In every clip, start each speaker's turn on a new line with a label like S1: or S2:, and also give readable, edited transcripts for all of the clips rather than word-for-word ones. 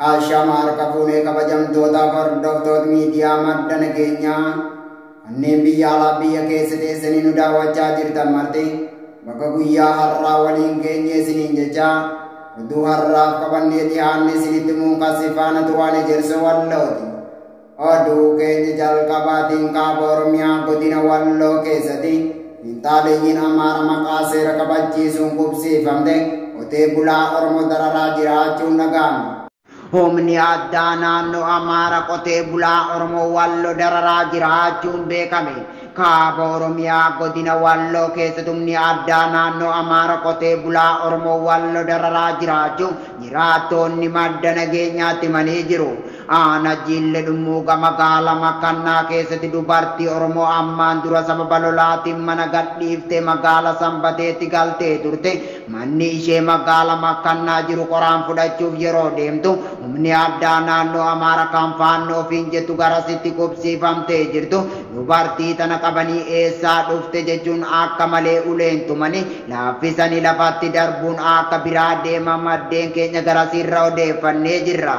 S1: Ashamar kapune kabajam tota hordoftoota miidiyaa madda nageenyaa kanneen biyya alaa biyya keessa teessanii nu daawwachaa jirtan marti bakka guyyaa har'aa waliin geenye isiniin jechaa oduu har'aaf qabannee dhiyaanne isinitti muunqassi faana turaan ejersa wallooti. Oduu keenya jalqabaatiin kaaba Oromiyaa godina Walloo keessatti finxaaleeyyiin Amaara maqaa seera kabachiisuun qubsiifamte qotee bulaa Oromoo dararaa jiraachuun dhaga'ame. Humni addaa naannoo Amaara qotee bulaa Oromoo Walloo dararaa jiraachuun beekame. Kaaba Oromiyaa godina Walloo keessatti humni addaa naannoo Amaara qotee bulaa Oromoo Walloo dararaa jiraachuun jiraattonni madda nageenyaatti himanii jiru. Aana Jille Dhummuuga magaalaa Makannaa keessatti dubartii Oromoo ammaan dura sababa lolaatiin mana gadhiiftee magaalaa Sanbateetti galtee turte. Manni ishee magaalaa Makannaa jiru qoraan fudhachuuf yeroo deemtu humni addaa naannoo Amaara kan faannoo ofiin jettu garasitti qubsiifamtee jirtu. Dubartii tana qabanii eessaa dhufte jechuun akka malee uleen tumanii laaffisanii lafatti darbuun akka biraa deeman maddeen keenya garasiirra odeeffannee jirra.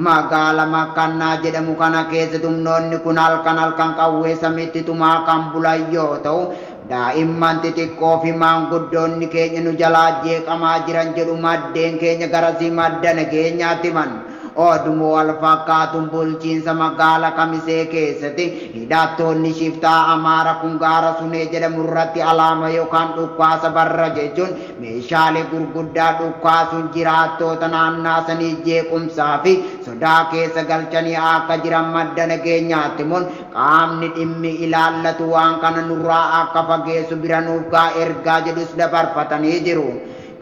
S1: Magaalaa Makannaa jedhamu kana keessatti humnoonni kun halkan qawwee samiitti tumaa kan bulan yoo ta'u, daa'imman xixiqqoo fi maanguddoonni keenya nu jalaa jeeqamaa jiran jedhu maddeen keenya garasii madda nageenyaatti himan. Odumoo wal fakkaatuun bulchiinsa magaalaa Kamisee keessatti hidhattoonni shiftaa Amaara Kungaara Sunee jedhamu irratti alaama yookaan dhukkaasa barra jechuun meeshaalee gurguddaa dhukkaasuun jiraattoota naannaasanii jeequmsaa fi sodaa keessa galchanii akka jiran madda nageenyaatti himuun qaamni dhimmi ilaallatu waan kana nurraa akka fageessu bira nuuf gaa ergaa jedhus dabarfatanii jiru.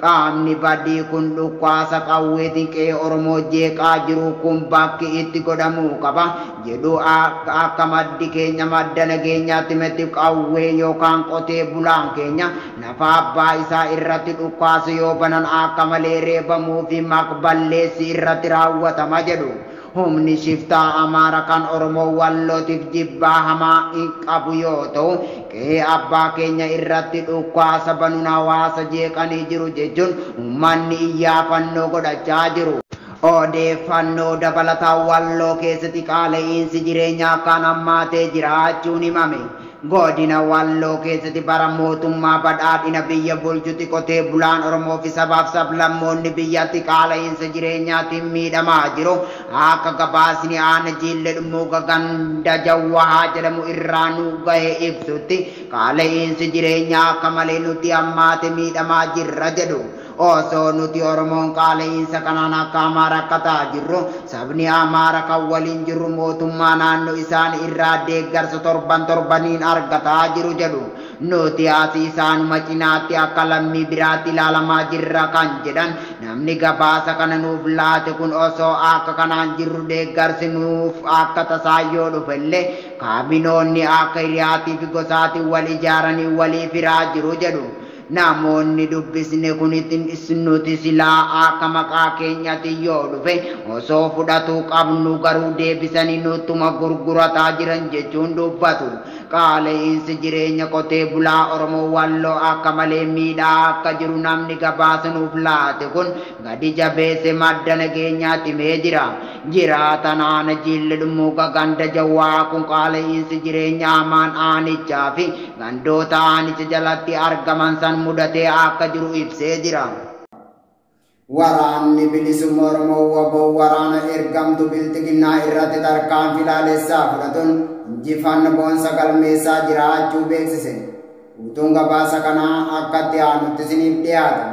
S1: Qaamni badii kun dhukkaasa qawweetiin qe'ee Oromoo jeeqaa jiru kun bakki itti godhamuu qaba jedhu akka maddi keenya madda nageenyaatti himetti qawwee yookaan qotee bulaan keenya lafa abbaa isaa irratti dhukkaasu yoo banan akka malee reebamuu fi maqballeessi irratti raawwatama jedhu. Humni shiftaa Amaara kan Oromoo Wallootiif jibbaa hamaa hin qabu yoo ta'u, qe'ee abbaa keenya irratti dhukkaasa banuun hawaasa jeeqanii jiru jechuun uummanni iyyaafannoo godhachaa jiru. Odeeffannoo dabalataa Walloo keessatti qaala'insi jireenyaa kan hammaatee jiraachuun himame. Godina Walloo keessatti bara mootummaa badhaadhina biyya bulchutti qotee bulaan Oromoo fi sabaaf sablammoonni biyyatti qaala'insa jireenyaatiin miidhamaa jiru. Akka gabaasni Aana Jille Dhummuuga ganda Jawwahaa jedhamu irraa nu gahe ibsutti qaala'insi jireenyaa akka malee nuti hammaate miidhamaa jirra jedhu. Osoo nuti Oromoon qaala'insa kanaan akka Amaara akkataa jirru sabni Amaara kan waliin jirru mootummaa naannoo isaanii irraa deeggarsa torbaniin argataa jiru jedhu. Nuti asii isaanuma cinaatti akka lammii biraatti ilaalamaa jirra kan jedhan namni gabaasa kana nuuf laate kun osoo akka kanaan jirru deeggarsi nuuf akka tasaayyoo dhufellee kaabinoonni akka hiriyaatii fi gosaatiin wal ijaaranii walii firaa jiru jedhu. Namoonni dubbisne kun nuti silaa akka maqaa keenyatti yoo dhufe osoo fudhatuu qabnu garuu deebisanii nuttuma gurgurataa jiran jechuun dubbatu. Qaala'insi jireenya qotee bulaa Oromoo Walloo akka malee miidhaa akka jiru namni gabaasa nuuf laate kun gadi jabeesse madda nageenyaatti himee jira. Jiraatan Aana Jille Dhummuuga ganda Jawwaa kun qaala'insi jireenya hamaan aanichaa fi gandoota aanicha jalatti argaman san mudatee akka jiru ibsee jira. Waraanni bilisummaa Oromoo WBO waraana ergamtu biltiginnaa irratti tarkaanfii ilaalessaa fudhatuun injifannoo boonsa galmeessaa jiraachuu beeksise. Utuun gabaasa kanaa akkatti aanutti isiniif dhiyaata.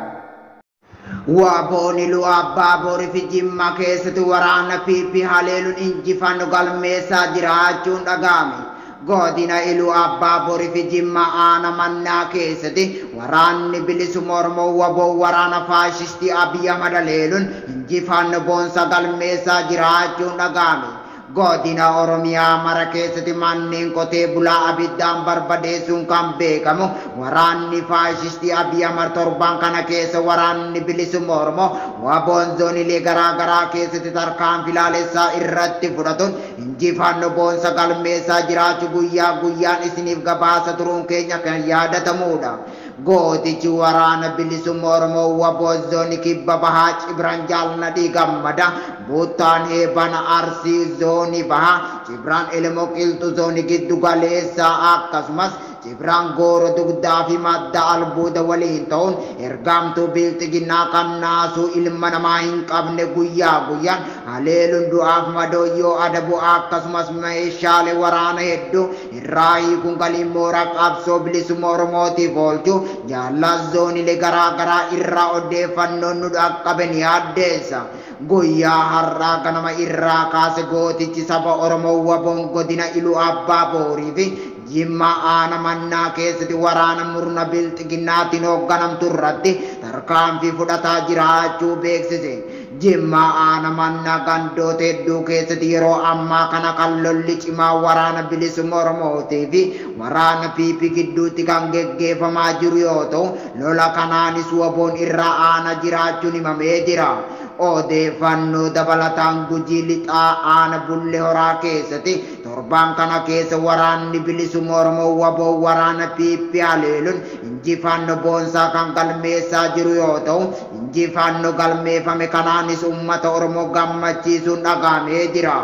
S1: WBO'n Iluu Abbaa Boorii fi Jimmaa keessatti waraana PP haleeluun injifannoo galmeessaa jiraachuun dhaga'ame. Godina Iluu Abbaa Boorii fi Jimmaa Aana Mannaa keessatti waraanni bilisummaa Oromoo WBO waraana faashistii Abiy Ahmad haleeluun injifannoo boonsa galmeessaa jiraachuun dhaga'ame. Godina Oromiyaa mara keessatti manneen qotee bulaa abiddaan barbadeessuun kan beekamu waraanni faashistii Abiy Ahmad torban kana keessa waraanni bilisummaa Oromoo WBO'n zoonilee garaa keessatti tarkaanfii ilaalessaa irratti fudhatuun injifannoo boonsa galmeessaa jiraachuu guyyaa guyyaan isiniif gabaasa turuun keenya kan yaadatamudha. gootichi waraana bilisummaa Oromoo waboozzoonni kibba bahaa Cibraan Jaalladhii Gammada Buuttaan Heebana Arsii zoonii bahaa Cibraan Ilmoo Qilxuu zoonii giddu galeessaa akkasumas Cibraan Gooroo dugdaa fi madda albuuda waliin ta'uun ergamtuu bilxiginnaa kan naasuu ilma namaa hin qabne guyyaa guyyaan haleeluun du'aaf madoo yoo adabu akkasumas meeshaalee waraana hedduu irraa hiikuun galiin mooraa qabsoo bilisummaa Oromootiif oolchuu jaallas zooniilee garaa irraa odeeffannoon nu dhaqqabe ni addeessa. Guyyaa har'aa ganama irraa kaase gootichi saba Oromoo waboon godina Iluu Abbaa Boorii fi Jimma Aanaa Mannaa keessatti waraana murna bilxiginnaatiin hoogganamtu irratti tarkaanfii fudhataa jiraachuu beeksise. Jimma Aanaa Mannaa gandoota hedduu keessatti yeroo ammaa kana kan lolli cimaa waraana bilisummaa Oromootii fi waraana PP gidduutti kan geggeeffamaa jiru yoo ta'u lola kanaanis waboon irraa aanaa jiraachuun himamee jira. Odeeffannoo dabalataan Gujii lixaa Aanaa Bullee Horaa keessatti torban kana keessa waraanni bilisummaa Oromoo waboo waraana PP haleeluun injifannoo boonsaa kan galmeessaa jiru yoo ta'u injifannoo galmeeffame kanaanis uummata Oromoo gammachiisuun dhagahamee jira.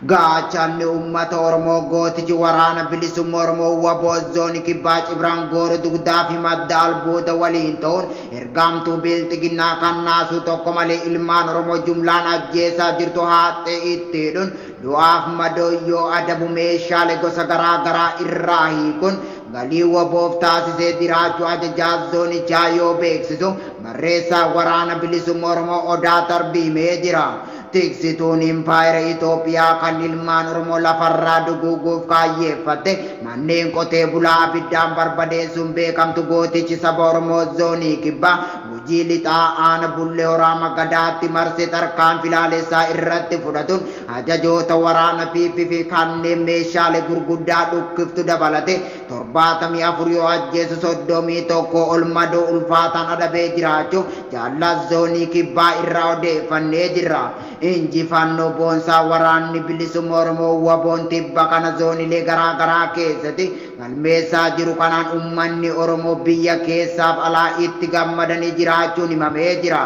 S1: Gaachanni uummata Oromoo gootichi waraana bilisummaa Oromoo waboo zoonii kibbaa Cibraan Gooroo dugdaa fi madda albuuda waliin ta'uun ergamtuu bilxiginnaa kan naasuu tokko malee ilmaan Oromoo jumlaan ajjeesaa jirtu haaxee itti hidhuun du'aaf madoo yoo adabu meeshaalee gosa garaa irraa hiikuun galii waboof taasisee jiraachuu ajajaa zoonichaa yoo beeksisu barreessaa waraana bilisummaa Oromoo Odaa Tarbiimee jira. Tiksituun impaayera Itoophiyaa kan ilmaan Oromoo lafarraa duguuguuf kaayyeeffatte manneen qotee bulaa abiddaan barbadeessuun beekamtu gootichi saba Oromoo zoonii kibbaa Gujii lixaa Aanaa Bullee Horaa Magadaatti marsee tarkaanfii filaalessaa irratti fudhatuun ajajoota waraana PP fi kanneen meeshaalee gurguddaa dhukkiftu dabalate 74 yoo ajjeesu 31 ol madoo ulfaataan adabee jiraachuu jaallas zoonii kibbaa irraa odeeffannee jirra. Injifannoo boonsaa waraanni bilisummaa Oromoo waboon tibba kana zooniilee garaa keessatti galmeessaa jiru kanaan uummanni Oromoo biyya keessaaf alaa itti gammadanii jiraachuun himamee jira.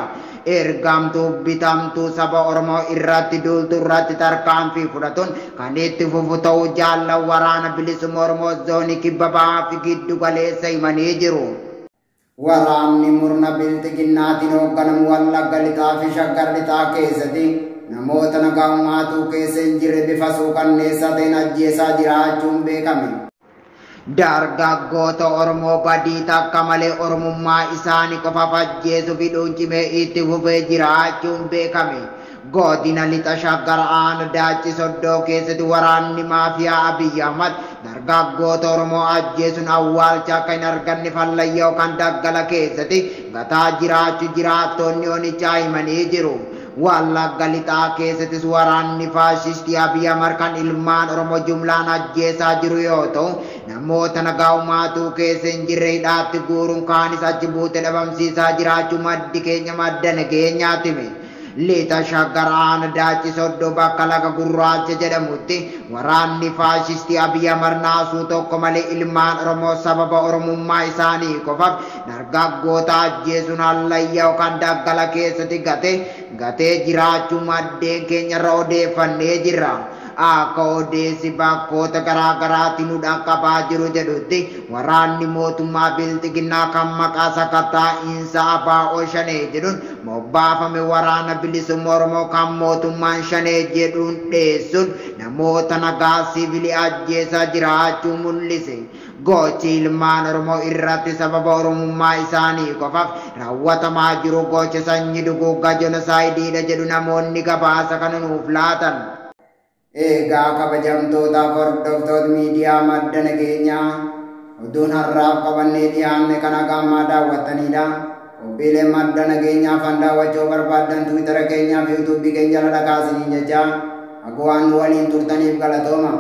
S1: Ergamtuu bitamtuu saba Oromoo irratti duultu irratti tarkaanfii fudhatuun kan itti fufu ta'uu jaallan waraana bilisummaa Oromoo zoonii kibba bahaa fi giddu galeessa himanii jiru. Waraanni murna bilxiginnaatiin hoogganamu Wallagga lixaa fi Shaggar lixaa keessatti namoota nagaa'ummaatu keessa hin jirre bifa suukanneessaa ta'een ajjeesaa jiraachuun beekame. Dargaggoota Oromoo badii takka malee Oromummaa isaanii qofaaf ajjeesuu fi dhuuncimee itti fufee jiraachuun beekame. Godina lixa Shaggar Aanaa Daachi Soddoo keessatti waraanni maafiyaa Abiyyi Ahmad dargaggoota Oromoo ajjeesuun awwaalcha akka hin arganne Fallayyaa yookaan Daggala keessatti gataa jiraachuu jiraattonni onichaa himanii jiru. Wallagga lixaa keessattis waraanni faashistii Abiyyi Ahmad kan ilmaan Oromoo jumlaan ajjeesaa jiru yoo ta'u namoota nagaa'ummaatu keessa hin jirre hidhaatti guuruun kaanis achi buute dhabamsiisaa jiraachuu maddi keenya madda nageenyaati. Lixa Shaggar Aanaa Daachi Soddoo bakka laga Gurraacha jedhamutti waraanni faashistii Abiyyi Ahmad naasuu tokko malee ilmaan Oromoo sababa Oromummaa isaanii qofaaf dargaggoota ajjeesuun Hallayyaa yookaan Daggala keessatti gatee jiraachuu maddeen keenyarra odeeffannee jirra. Akka odeessi bakkoota garaatiin nu dhaqqabaa jiru jedhutti waraanni mootummaa bilxiginnaa kan maqaa sakattaa'iinsa ABO Shanee jedhuun moggaafame waraana bilisummaa Oromoo kan mootummaan Shanee jedhuun dhiyeessuun namoota nagaa siviilii ajjeesaa jiraachuu mul'ise. Gochi ilmaan Oromoo irratti sababa Oromummaa isaanii qofaaf raawwatamaa jiru gocha sanyii duguuggaa jenoosaayidii jedhu namoonni gabaasa kana nuuf laatan. Egaa kabajamtootaaf hordoftoota miidiyaa madda nageenyaa oduun har'aaf qabannee dhiyaanne kana gammaa daawwattanidha. Qophiilee madda nageenyaa fan daawwachuu barbaaddan Tiwiitara keenyaa fi yuutuubii keenya jala dhaqaa isiniin jechaa akka waan nu waliin turtaniif galatooma.